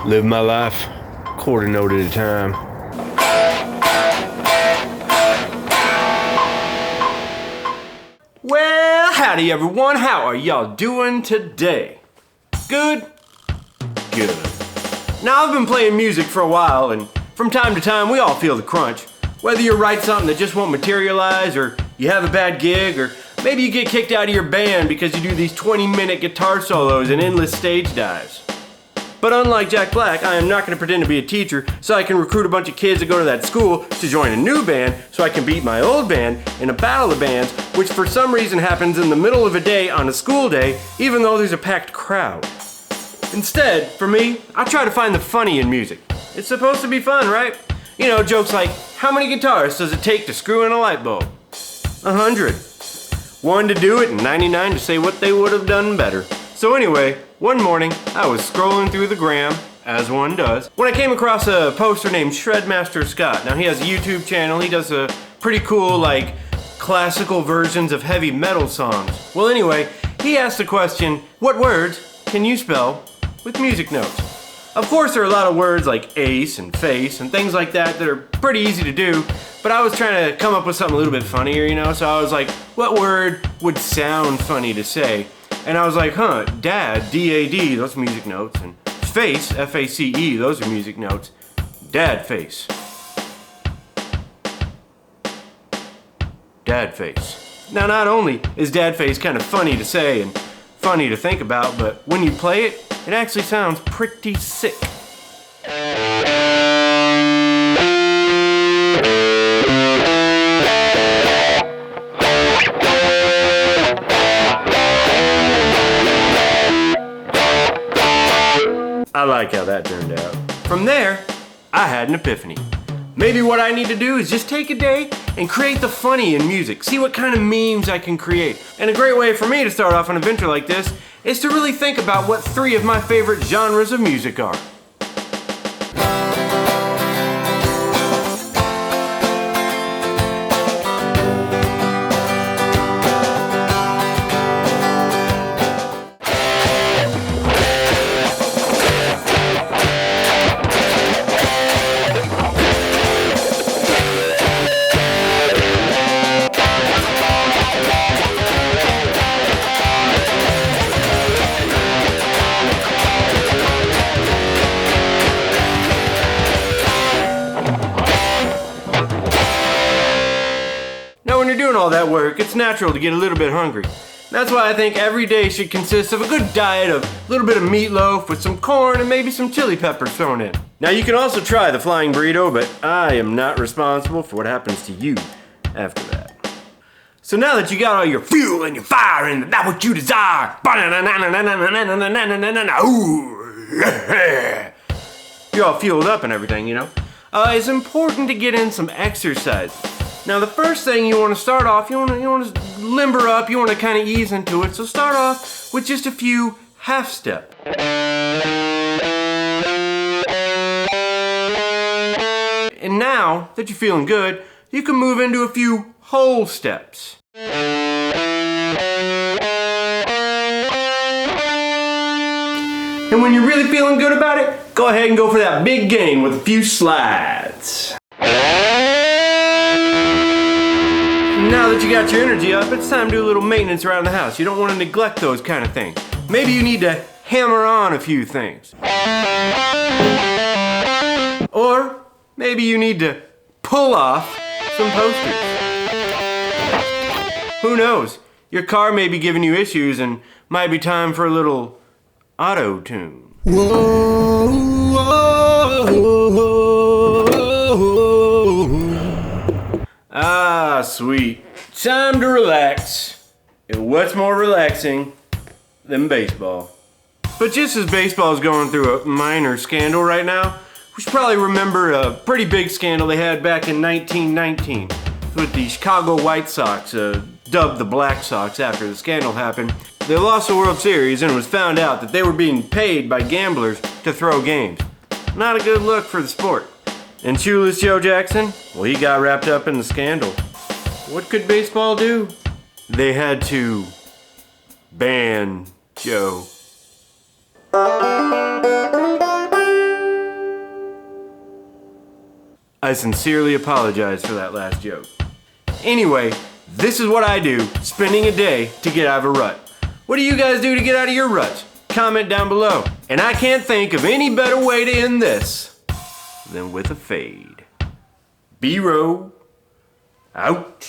Live my life, quarter note at a time. Well, howdy everyone, how are y'all doing today? Good? Good. Now I've been playing music for a while, and from time to time we all feel the crunch. Whether you write something that just won't materialize, or you have a bad gig, or maybe you get kicked out of your band because you do these 20-minute guitar solos and endless stage dives. But unlike Jack Black, I am not going to pretend to be a teacher so I can recruit a bunch of kids to go to that school to join a new band so I can beat my old band in a battle of bands, which for some reason happens in the middle of a day on a school day, even though there's a packed crowd. Instead, for me, I try to find the funny in music. It's supposed to be fun, right? You know, jokes like, how many guitars does it take to screw in a light bulb? 100. 1 to do it and 99 to say what they would have done better. So anyway, one morning, I was scrolling through the gram, as one does, when I came across a poster named Shredmaster Scott. Now he has a YouTube channel, he does a pretty cool, like, classical versions of heavy metal songs. Well anyway, he asked the question, what words can you spell with music notes? Of course there are a lot of words like ace and face and things like that that are pretty easy to do, but I was trying to come up with something a little bit funnier, you know, so I was like, what word would sound funny to say? And I was like, dad, D-A-D, those are music notes, and face, F-A-C-E, those are music notes. Dad face. Dad face. Now not only is dad face kind of funny to say and funny to think about, but when you play it, it actually sounds pretty sick. I like how that turned out. From there, I had an epiphany. Maybe what I need to do is just take a day and create the funny in music, see what kind of memes I can create. And a great way for me to start off an adventure like this is to really think about what 3 of my favorite genres of music are. When you're doing all that work, it's natural to get a little bit hungry. That's why I think every day should consist of a good diet of a little bit of meatloaf with some corn and maybe some chili peppers thrown in. Now you can also try the flying burrito, but I am not responsible for what happens to you after that. So now that you got all your fuel and your fire and that's what you desire, you're all fueled up and everything, you know, it's important to get in some exercise. Now the first thing you want to start off, you want to limber up, you want to kind of ease into it, so start off with just a few half step. And now that you're feeling good, you can move into a few whole steps. And when you're really feeling good about it, go ahead and go for that big gain with a few slides. Now that you got your energy up, it's time to do a little maintenance around the house. You don't want to neglect those kind of things. Maybe you need to hammer on a few things. Or maybe you need to pull off some posters. Who knows? Your car may be giving you issues and might be time for a little auto-tune. Whoa, whoa, whoa, whoa. Ah, sweet. Time to relax. And what's more relaxing than baseball? But just as baseball is going through a minor scandal right now, we should probably remember a pretty big scandal they had back in 1919 with the Chicago White Sox, dubbed the Black Sox after the scandal happened. They lost the World Series and it was found out that they were being paid by gamblers to throw games. Not a good look for the sport. And Shoeless Joe Jackson, well, he got wrapped up in the scandal. What could baseball do? They had to ban Joe. I sincerely apologize for that last joke. Anyway, this is what I do, spending a day to get out of a rut. What do you guys do to get out of your ruts? Comment down below. And I can't think of any better way to end this than with a fade. B-row, out.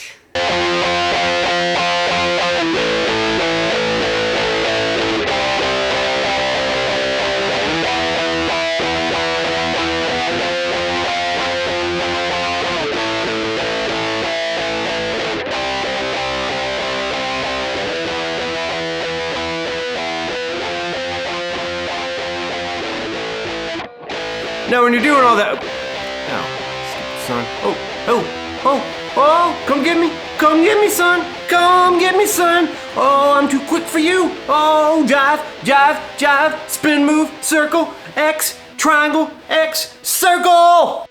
Now when you're doing all that, son, come get me, son, come get me, son. Oh, I'm too quick for you. Oh, jive, jive, jive, spin move, circle, X, triangle, X, circle.